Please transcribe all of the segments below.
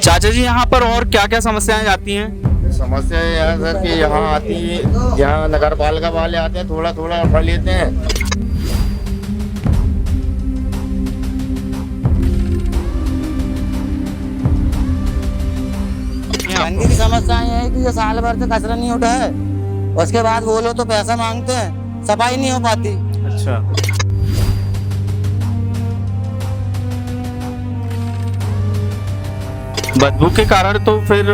चाचा जी यहाँ पर और क्या क्या समस्याएं आती हैं? समस्या ये है सर कि यहाँ आती है, यहाँ नगर पालिका वाले आते हैं, थोड़ा थोड़ा उठा लेते हैं। गंदगी की समस्या ये है कि ये साल भर से कचरा नहीं उठा है, उसके बाद बोलो तो पैसा मांगते हैं, सफाई नहीं हो पाती। अच्छा, बदबू के कारण तो फिर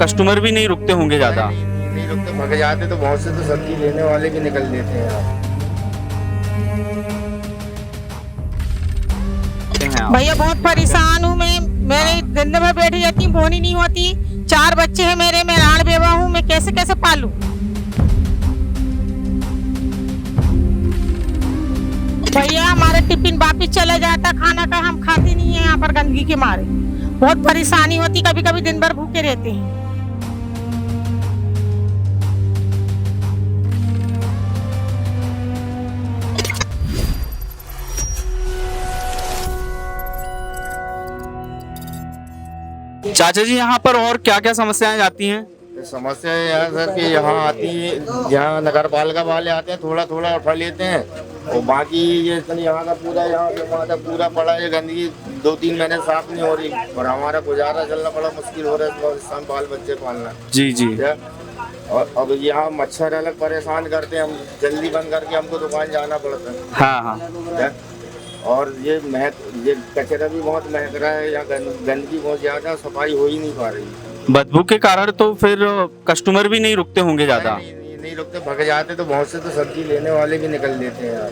कस्टमर भी नहीं रुकते होंगे ज्यादा। नहीं रुकते, भग जाते तो बहुत से तो सब्जी लेने वाले भी निकल देते हैं। भैया बहुत परेशान हूँ मैं। मेरे दिन में बैठी रहती हूँ, बोनी नहीं होती। 4 बच्चे हैं मेरे, मैं राण बेवा हूँ, मैं कैसे कैसे पालूं? भैया हमारा टिफिन वापिस चला जाता, खाना का हम खाते नहीं है यहाँ पर गंदगी के मारे। बहुत परेशानी होती, कभी कभी दिन भर भूखे रहते हैं। चाचा जी यहाँ पर और क्या क्या समस्याएं आती हैं? समस्या ये है सर कि यहाँ आती है, यहाँ नगर पालिका वाले आते हैं, थोड़ा थोड़ा उठा लेते हैं, और बाकी ये यहाँ का पूरा, यहाँ पे वहाँ पूरा पड़ा है गंदगी। 2-3 महीने साफ नहीं हो रही और हमारा गुजारा चलना बड़ा मुश्किल हो रहा है, इस समय बाल बच्चे पालना। जी जी। और अब यहाँ मच्छर अलग परेशान करते हैं, हम जल्दी बंद करके हमको दुकान जाना पड़ता है। हाँ हाँ। और ये कचरा भी बहुत महक रहा है, यहाँ गंदगी बहुत ज्यादा, सफाई हो ही नहीं पा रही। बदबू के कारण तो फिर कस्टमर भी नहीं रुकते होंगे ज्यादा। नहीं रुकते, भग जाते तो बहुत से तो सब्जी लेने वाले भी निकल देते हैं यार।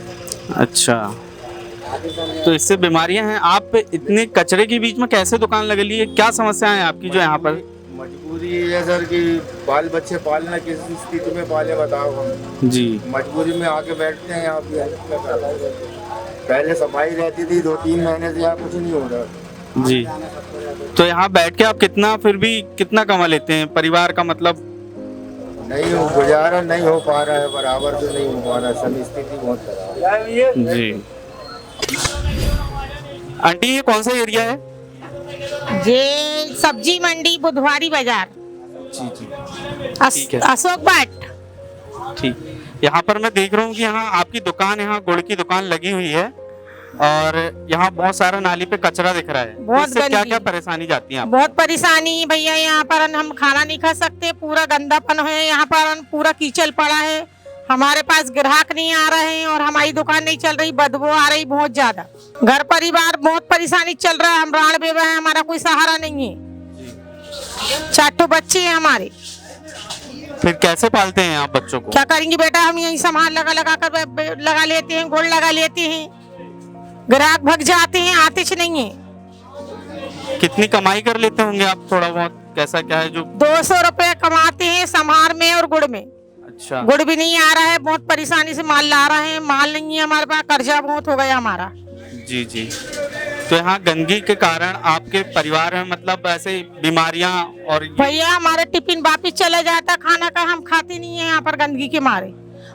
अच्छा, तो इससे बीमारियां हैं। आप इतने कचरे के बीच में कैसे दुकान लगा ली है? क्या समस्या है आपकी जो यहाँ पर? मजबूरी है सर कि बाल बच्चे पालना किस स्थिति में पाले बताओ हम। जी, मजबूरी में आके बैठते हैं यहाँ पे। पहले सफाई रहती थी, 2-3 महीने से यहाँ कुछ नहीं हो रहा। जी, तो यहाँ बैठ के आप कितना कमा लेते हैं परिवार का? मतलब नहीं हो, गुजारा नहीं हो पा रहा है, बराबर से नहीं हो पा रहा है, सब स्थिति बहुत खराब है। जी। आंटी ये कौन सा एरिया है? ये सब्जी मंडी बुधवारी बाजार। जी जी, ठीक है। अशोक बाट। ठीक, यहाँ पर मैं देख रहा हूँ कि यहाँ आपकी दुकान, यहाँ गुड़ की दुकान लगी हुई है और यहाँ बहुत सारा नाली पे कचरा दिख रहा है। बहुत इससे क्या क्या परेशानी जाती है आपको? बहुत परेशानी है भैया, यहाँ पर हम खाना नहीं खा सकते, पूरा गंदापन है यहाँ पर, पूरा कीचड़ पड़ा है। हमारे पास ग्राहक नहीं आ रहे हैं और हमारी दुकान नहीं चल रही, बदबू आ रही बहुत ज्यादा। घर परिवार बहुत परेशानी चल रहा है, हम राण बेवा है, हमारा कोई सहारा नहीं है। 4 बच्चे हैं हमारे। फिर कैसे पालते हैं आप बच्चों को? क्या करेंगे बेटा, हम यही सामान लगा लेते हैं, गुड़ लगा लेते हैं, ग्राहक भग जाते हैं, आते नहीं है। कितनी कमाई कर लेते होंगे आप? थोड़ा बहुत कैसा क्या है जो? 200 रुपए कमाते हैं समार में और गुड़ में। अच्छा, गुड़ भी नहीं आ रहा है, बहुत परेशानी से माल ला रहे हैं, माल नहीं है हमारे पास, कर्जा बहुत हो गया हमारा। जी जी। तो यहाँ गंदगी के कारण आपके परिवार में मतलब ऐसे बीमारियां और भैया हमारा टिफिन वापिस चला जाता, खाना का हम खाते नहीं है यहाँ पर गंदगी के मारे।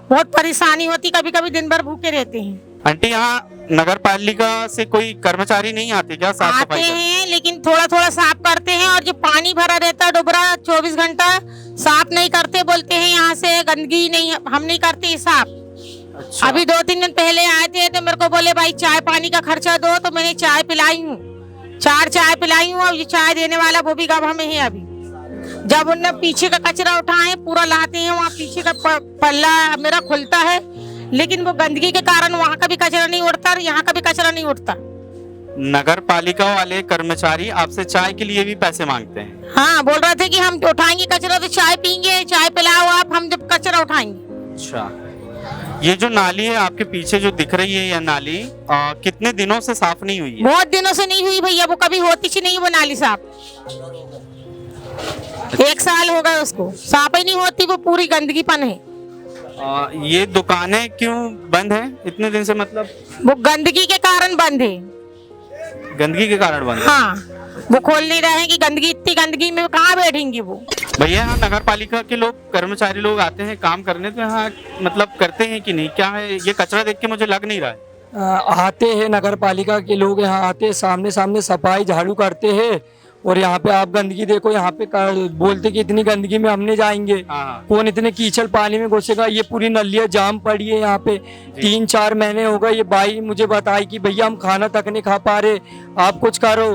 बहुत परेशानी होती, कभी कभी दिन भर भूखे रहते हैं। आंटी यहाँ नगर पालिका से कोई कर्मचारी नहीं आते क्या साफ सफाई आते हैं, लेकिन थोड़ा थोड़ा साफ करते हैं, और जो पानी भरा रहता है डुबरा 24 घंटा साफ नहीं करते, बोलते हैं यहाँ से गंदगी नहीं, हम नहीं करते साफ। अच्छा। अभी 2-3 दिन पहले आए थे तो मेरे को बोले भाई चाय पानी का खर्चा दो, तो मैंने चाय पिलाई हूँ, 4 चाय पिलाई हूँ। और ये चाय देने वाला वो भी गभा में है अभी। जब उनने पीछे का कचरा उठाए पूरा लाते हैं, वहाँ पीछे का पल्ला मेरा खुलता है, लेकिन वो गंदगी के कारण वहाँ का भी कचरा नहीं उठता और यहाँ का भी कचरा नहीं उठता। नगर पालिका वाले कर्मचारी आपसे चाय के लिए भी पैसे मांगते हैं? हाँ, बोल रहे थे कि हम उठाएंगे कचरा तो चाय पीएंगे, चाय पिलाओ आप, हम जब कचरा उठाएंगे। अच्छा, ये जो नाली है आपके पीछे जो दिख रही है, यह नाली कितने दिनों से साफ नहीं हुई है? बहुत दिनों से नहीं हुई भैया, वो कभी होती ही नहीं वो नाली साफ। 1 साल हो गए उसको, साफ ही नहीं होती, वो पूरी गंदगीपन है। ये दुकानें क्यों बंद है इतने दिन से? मतलब वो गंदगी के कारण बंद है। गंदगी के कारण बंद है? हाँ, वो खोल नहीं रहे हैं कि गंदगी, इतनी गंदगी में कहाँ बैठेंगी वो। भैया यहाँ नगर पालिका के लोग, कर्मचारी लोग आते हैं काम करने, तो यहाँ मतलब करते हैं कि नहीं? क्या है ये कचरा देख के मुझे लग नहीं रहा है। आते हैं नगर पालिका के लोग, यहाँ आते हैं, सामने सामने सफाई झाड़ू करते हैं, और यहाँ पे आप गंदगी देखो, यहाँ पे बोलते कि इतनी गंदगी में हम नहीं जाएंगे, हाँ। कौन इतने कीचड़ पानी में घुसेगा। ये पूरी नलियाँ जाम पड़ी है यहाँ पे, 3-4 महीने हो गए। ये भाई मुझे बताई कि भैया हम खाना तक नहीं खा पा रहे, आप कुछ करो,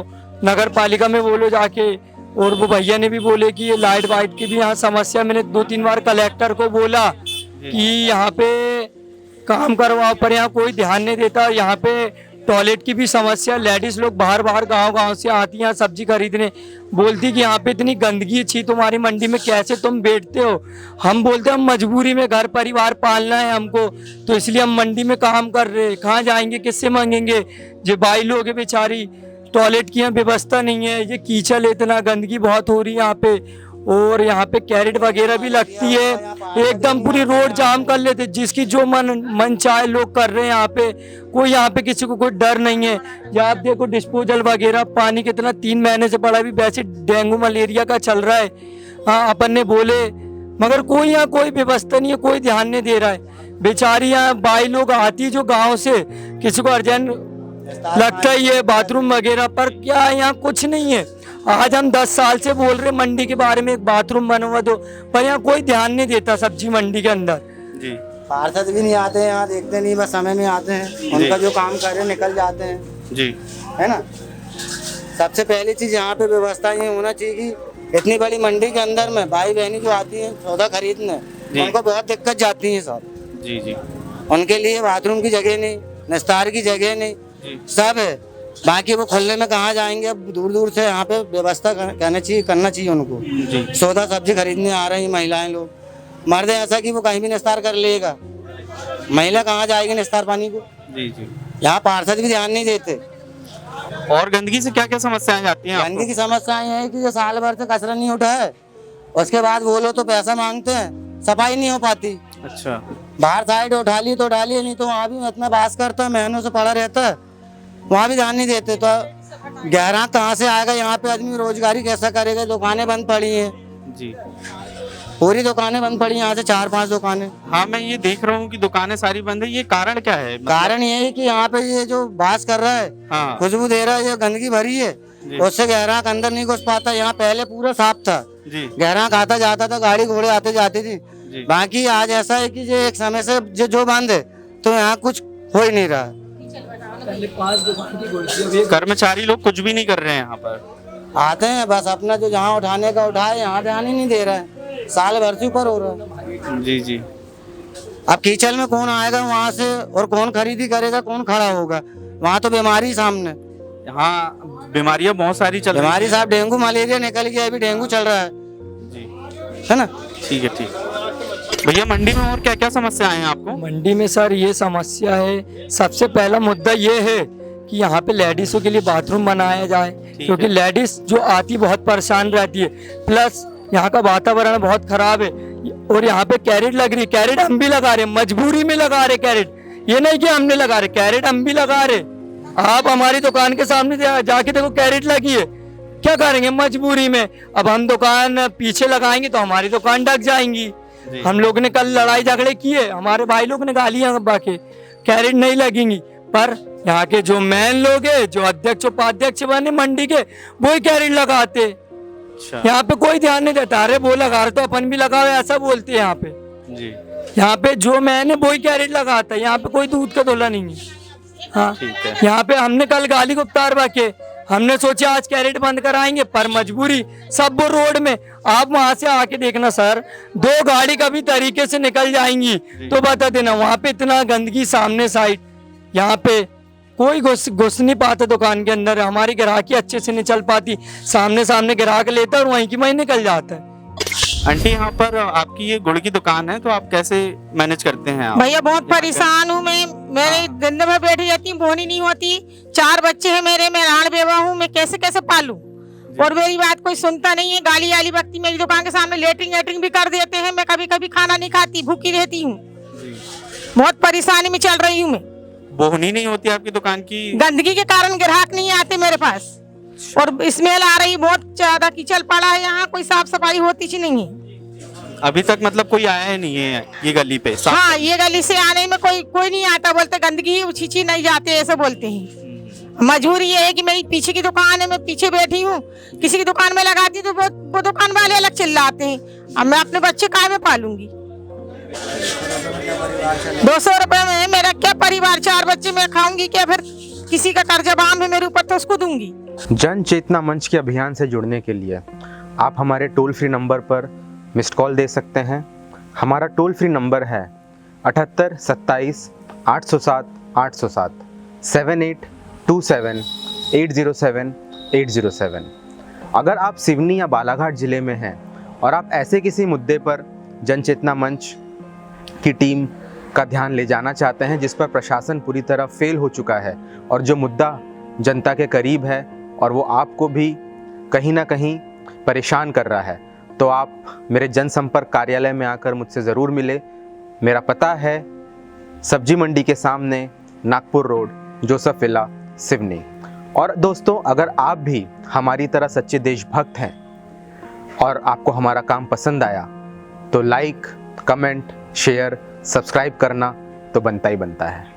नगर पालिका में बोलो जाके। और वो भैया ने भी बोले कि ये लाइट वाइट की भी यहाँ समस्या, मैंने 2-3 बार कलेक्टर को बोला कि यहाँ पे काम करवाओ, पर यहाँ कोई ध्यान नहीं देता। यहाँ पे टॉयलेट की भी समस्या, लेडीज लोग बाहर बाहर गांव से आती हैं सब्जी खरीदने, बोलती कि यहाँ पे इतनी गंदगी छी तुम्हारी मंडी में, कैसे तुम बैठते हो। हम बोलते हम मजबूरी में घर परिवार पालना है हमको, तो इसलिए हम मंडी में काम कर रहे हैं, कहाँ जाएंगे, किससे मांगेंगे। जो भाई लोग हैं बेचारी, टॉयलेट की यहाँ व्यवस्था नहीं है, ये कीचड़, इतना गंदगी बहुत हो रही है यहाँ पे। और यहाँ पे कैरेट वगैरह भी लगती है, एकदम पूरी रोड जाम कर लेते, जिसकी जो मन चाहे लोग कर रहे हैं यहाँ पे। कोई यहाँ पे किसी को कोई डर नहीं है। या आप देखो डिस्पोजल वगैरह, पानी कितना 3 महीने से पड़ा, भी वैसे डेंगू मलेरिया का चल रहा है। हाँ अपन ने बोले, मगर कोई यहाँ कोई व्यवस्था नहीं है, कोई ध्यान नहीं दे रहा है। बेचारी यहाँ भाई लोग आती है जो गाँव से, किसी को अर्जेंट लगता ही है बाथरूम वगैरह, पर क्या यहाँ कुछ नहीं है। आज हम 10 साल से बोल रहे मंडी के बारे में, एक बाथरूम बनवा दो, पर यहाँ कोई ध्यान नहीं देता सब्जी मंडी के अंदर। जी। पार्षद भी नहीं आते हैं यहाँ, देखते नहीं, बस समय में आते हैं, उनका जो काम करे निकल जाते हैं। जी। है ना। सबसे पहली चीज यहाँ पे व्यवस्था ये होना चाहिए कि इतनी बड़ी मंडी के अंदर में भाई बहनी जो आती हैं सौदा खरीदने, उनको बहुत दिक्कत जाती है सब। जी जी। उनके लिए बाथरूम की जगह नहीं, निस्तार की जगह नहीं, सब है। बाकी वो खुले में कहाँ जाएंगे, अब दूर दूर से यहाँ पे व्यवस्था करना चाहिए उनको। जी। सौदा सब्जी खरीदने आ रही महिलाएं लोग, मर्द ऐसा कि वो कहीं भी निस्तार कर लेगा, महिला कहाँ जाएगी निस्तार पानी को। जी जी। यहाँ पार्षद भी ध्यान नहीं देते। और गंदगी से क्या क्या समस्याएं आती हैं गंदगी की समस्याएं है कि जो साल भर से कचरा नहीं उठा है, उसके बाद बोलो तो पैसा मांगते हैं, सफाई नहीं हो पाती। अच्छा। बाहर साइड उठा ली तो उठा ली, नहीं तो वहाँ भी इतना बास करता है, महीनों से पड़ा रहता है, वहाँ भी ध्यान नहीं देते। तो ग्राहक कहाँ से आएगा यहाँ पे, आदमी रोजगारी कैसा करेगा। दुकानें बंद पड़ी हैं जी, पूरी दुकानें बंद पड़ी, यहाँ से 4-5 दुकानें। हाँ मैं ये देख रहा हूँ कि दुकानें सारी बंद है, ये कारण क्या है? कारण ये है कि यहाँ पे ये जो बास कर रहा है, हाँ। खुशबू दे रहा है, ये गंदगी भरी है, उससे ग्राहक अंदर नहीं घुस पाता। यहाँ पहले पूरा साफ था, ग्राहक आता जाता था, गाड़ी घोड़े आते जाती थी। बाकी आज ऐसा है कि ये एक समय से जो बंद है, तो यहाँ कुछ हो ही नहीं रहा। कर्मचारी लोग कुछ भी नहीं कर रहे हैं यहाँ पर, आते हैं बस अपना जो जहाँ उठाने का उठाए, यहाँ ध्यान ही नहीं दे रहा है, साल भर से ऊपर हो रहा है। जी जी। अब कीचड़ में कौन आएगा वहाँ से, और कौन खरीदी करेगा, कौन खड़ा होगा वहाँ, तो बीमारी सामने। यहाँ बीमारियाँ बहुत सारी चल रही बीमारी साहब डेंगू मलेरिया निकल गया, अभी डेंगू चल रहा है। जी। है ना। ठीक है, ठीक। भैया मंडी में और क्या क्या समस्या है आपको? मंडी में सर ये समस्या है, सबसे पहला मुद्दा ये है कि यहाँ पे लेडीज़ों के लिए बाथरूम बनाया जाए, क्योंकि लेडीज जो आती बहुत परेशान रहती है, प्लस यहाँ का वातावरण बहुत खराब है। और यहाँ पे कैरेट लग रही, कैरेट हम भी लगा रहे, मजबूरी में लगा रहे कैरेट, ये नहीं कि हमने लगा रहे, कैरेट हम भी लगा रहे। आप हमारी दुकान के सामने जाके देखो कैरेट लगी है, क्या करेंगे मजबूरी में। अब हम दुकान पीछे लगाएंगे तो हमारी दुकान ढक जाएंगी। हम लोग ने कल लड़ाई झगड़े किए, हमारे भाई लोग ने गालियां बाके, कैरेट नहीं लगेंगी। पर यहाँ के जो मैन लोग है, जो अध्यक्ष उपाध्यक्ष बने मंडी के, वही कैरेट लगाते। यहाँ पे कोई ध्यान नहीं देता, अरे वो लगा रहे तो अपन भी लगाओ, ऐसा बोलते हैं यहाँ पे। जी। यहाँ पे जो मैन है वही कैरेट लगाता है, यहाँ पे कोई दूध का धोला नहीं है। हाँ, यहाँ पे हमने कल गाली गुप्तार बाके, हमने सोचा आज कैरेट बंद कराएंगे, पर मजबूरी सब वो रोड में। आप वहां से आके देखना सर, 2 गाड़ी कभी तरीके से निकल जाएंगी तो बता देना, वहां पे इतना गंदगी सामने साइड, यहाँ पे कोई घुस नहीं पाता दुकान के अंदर, हमारी ग्राहकी अच्छे से नहीं चल पाती, सामने ग्राहक लेता और वहीं की वहीं निकल जाता है। आंटी यहाँ पर आपकी ये गुड़ की दुकान है, तो आप कैसे मैनेज करते हैं आप? भैया बहुत परेशान हूँ मैं, मेरे दिन भर बैठी रहती हूँ, बोनी नहीं होती, 4 बच्चे हैं मेरे, मैं राण बेवा हूँ, मैं कैसे कैसे पालूं। और मेरी बात कोई सुनता नहीं है, गाली वाली बकती, मेरी दुकान के सामने लेटरिंग भी कर देते हैं, मैं कभी कभी खाना नहीं खाती, भूखी रहती हूँ, बहुत परेशानी में चल रही हूँ मैं। बोहनी नहीं होती आपकी दुकान की? गंदगी के कारण ग्राहक नहीं आते मेरे पास, और स्मेल आ रही, बहुत ज्यादा कीचड़ पड़ा है यहाँ, कोई साफ सफाई होती ही नहीं है अभी तक। मतलब कोई आया ही नहीं है ये गली पे? हाँ, ये गली से आने में कोई नहीं आता, बोलते गंदगी उछीची नहीं जाते, ऐसे बोलते हैं। मजबूरी ये है कि मेरी पीछे की दुकान है, मैं पीछे बैठी हूँ, किसी की दुकान में लगाती हूँ तो वो दुकान वाले अलग चिल्लाते हैं। अब मैं अपने बच्चे काय में पालूंगी? 200 रुपए में मेरा क्या परिवार, 4 बच्चे मैं खाऊंगी क्या? फिर किसी का कर्जा बाम है मेरे ऊपर तो उसको दूंगी। जन चेतना मंच के अभियान से जुड़ने के लिए आप हमारे टोल फ्री नंबर पर मिस्ड कॉल दे सकते हैं। हमारा टोल फ्री नंबर है 78 27 807 807 7827 807 807। अगर आप सिवनी या बालाघाट ज़िले में हैं और आप ऐसे किसी मुद्दे पर जन चेतना मंच की टीम का ध्यान ले जाना चाहते हैं जिस पर प्रशासन पूरी तरह फेल हो चुका है और जो मुद्दा जनता के करीब है और वो आपको भी कहीं ना कहीं परेशान कर रहा है, तो आप मेरे जनसंपर्क कार्यालय में आकर मुझसे ज़रूर मिले। मेरा पता है सब्जी मंडी के सामने, Nagpur road, Joseph villa, Seoni. और दोस्तों, अगर आप भी हमारी तरह सच्चे देशभक्त हैं और आपको हमारा काम पसंद आया तो लाइक, कमेंट, शेयर, सब्सक्राइब करना तो बनता ही बनता है।